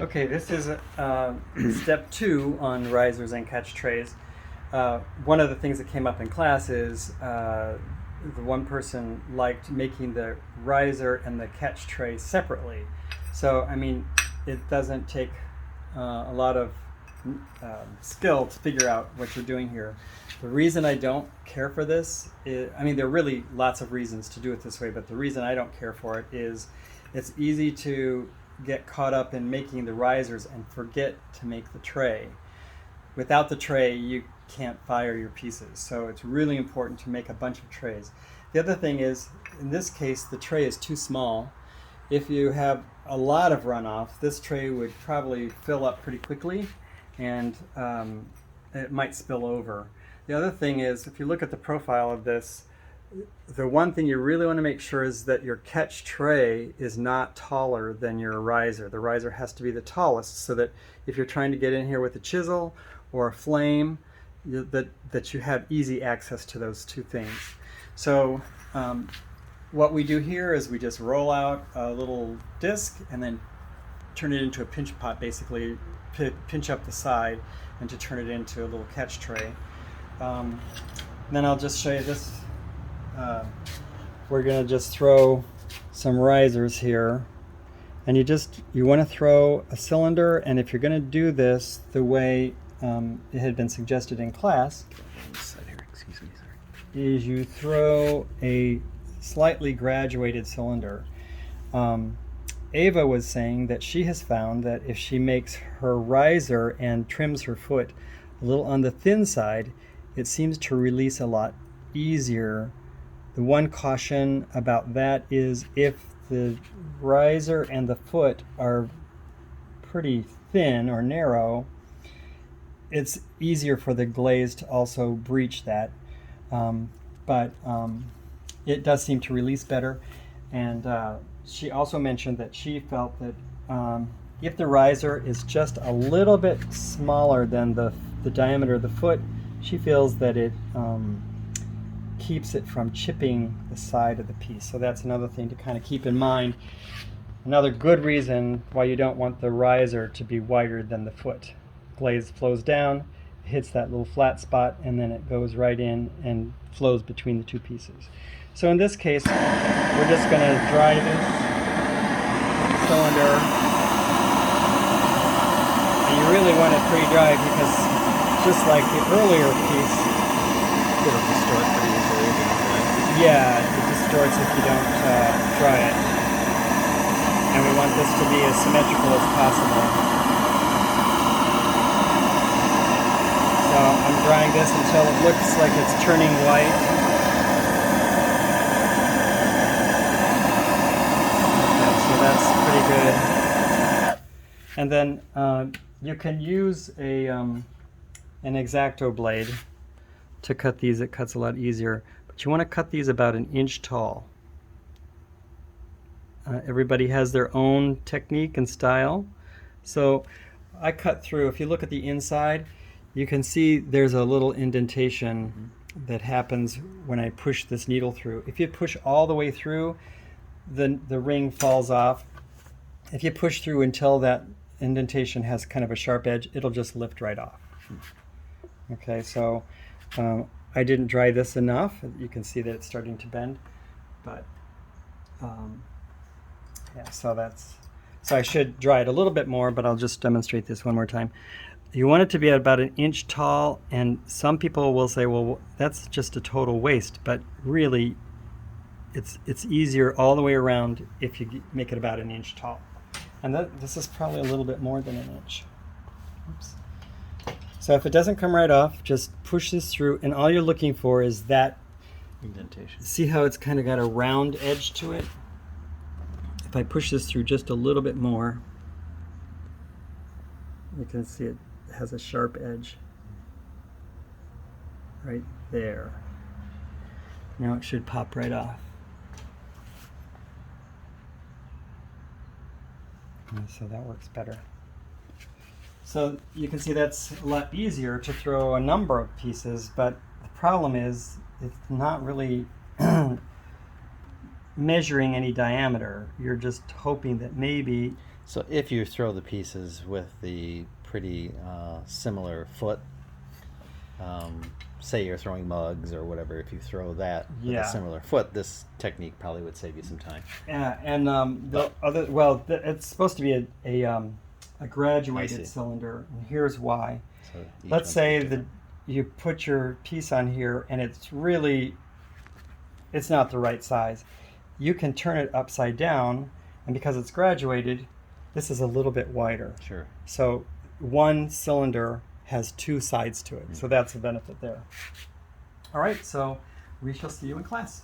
Okay, this is step 2 on risers and catch trays. One of the things that came up in class is the one person liked making the riser and the catch tray separately. So, I mean, it doesn't take a lot of skill to figure out what you're doing here. The reason I don't care for this is, I mean, there are really lots of reasons to do it this way, but the reason I don't care for it is it's easy to get caught up in making the risers and forget to make the tray. Without the tray, you can't fire your pieces. So it's really important to make a bunch of trays. The other thing is, in this case, the tray is too small. If you have a lot of runoff, this tray would probably fill up pretty quickly, and it might spill over. The other thing is, if you look at the profile of this, the one thing you really want to make sure is that your catch tray is not taller than your riser. The riser has to be the tallest, so that if you're trying to get in here with a chisel or a flame, that you have easy access to those two things. So what we do here is we just roll out a little disc and then turn it into a pinch pot, basically pinch up the side and to turn it into a little catch tray. Then I'll just show you this. We're going to just throw some risers here, and you want to throw a cylinder, and if you're going to do this the way it had been suggested in class, is you throw a slightly graduated cylinder. Ava was saying that she has found that if she makes her riser and trims her foot a little on the thin side, it seems to release a lot easier. The one caution about that is if the riser and the foot are pretty thin or narrow, it's easier for the glaze to also breach that. But it does seem to release better. And she also mentioned that she felt that if the riser is just a little bit smaller than the diameter of the foot, she feels that it keeps it from chipping the side of the piece. So that's another thing to kind of keep in mind. Another good reason why you don't want the riser to be wider than the foot. Glaze flows down, hits that little flat spot, and then it goes right in and flows between the two pieces. So in this case, we're just going to dry this cylinder. And you really want it pretty dry because just like the earlier piece, it'll distort pretty easily. Yeah, it distorts if you don't dry it. And we want this to be as symmetrical as possible. So I'm drying this until it looks like it's turning white. Okay, so that's pretty good. And then you can use an X-Acto blade to cut these. It cuts a lot easier. But you want to cut these about an inch tall. Everybody has their own technique and style. So I cut through, if you look at the inside, you can see there's a little indentation that happens when I push this needle through. If you push all the way through, the ring falls off. If you push through until that indentation has kind of a sharp edge, it'll just lift right off. Okay, so I didn't dry this enough. You can see that it's starting to bend, but yeah, so I should dry it a little bit more, but I'll just demonstrate this one more time. You want it to be about an inch tall, and some people will say, well, that's just a total waste, but really it's easier all the way around if you make it about an inch tall. And this is probably a little bit more than an inch. Oops. So if it doesn't come right off, just push this through, and all you're looking for is that indentation. See how it's kind of got a round edge to it? If I push this through just a little bit more, you can see it has a sharp edge right there. Now it should pop right off. And so that works better. So you can see that's a lot easier to throw a number of pieces, but the problem is it's not really measuring any diameter. You're just hoping that maybe So if you throw the pieces with the pretty similar foot, say you're throwing mugs or whatever, if you throw that with Yeah. a similar foot, this technique probably would save you some time. Yeah, and it's supposed to be a graduated cylinder, and here's why. So each Let's one's say that different. you put your piece on here, and it's not the right size. You can turn it upside down, and because it's graduated, this is a little bit wider. Sure. So one cylinder has two sides to it. So that's a benefit there. All right, so we shall see you in class.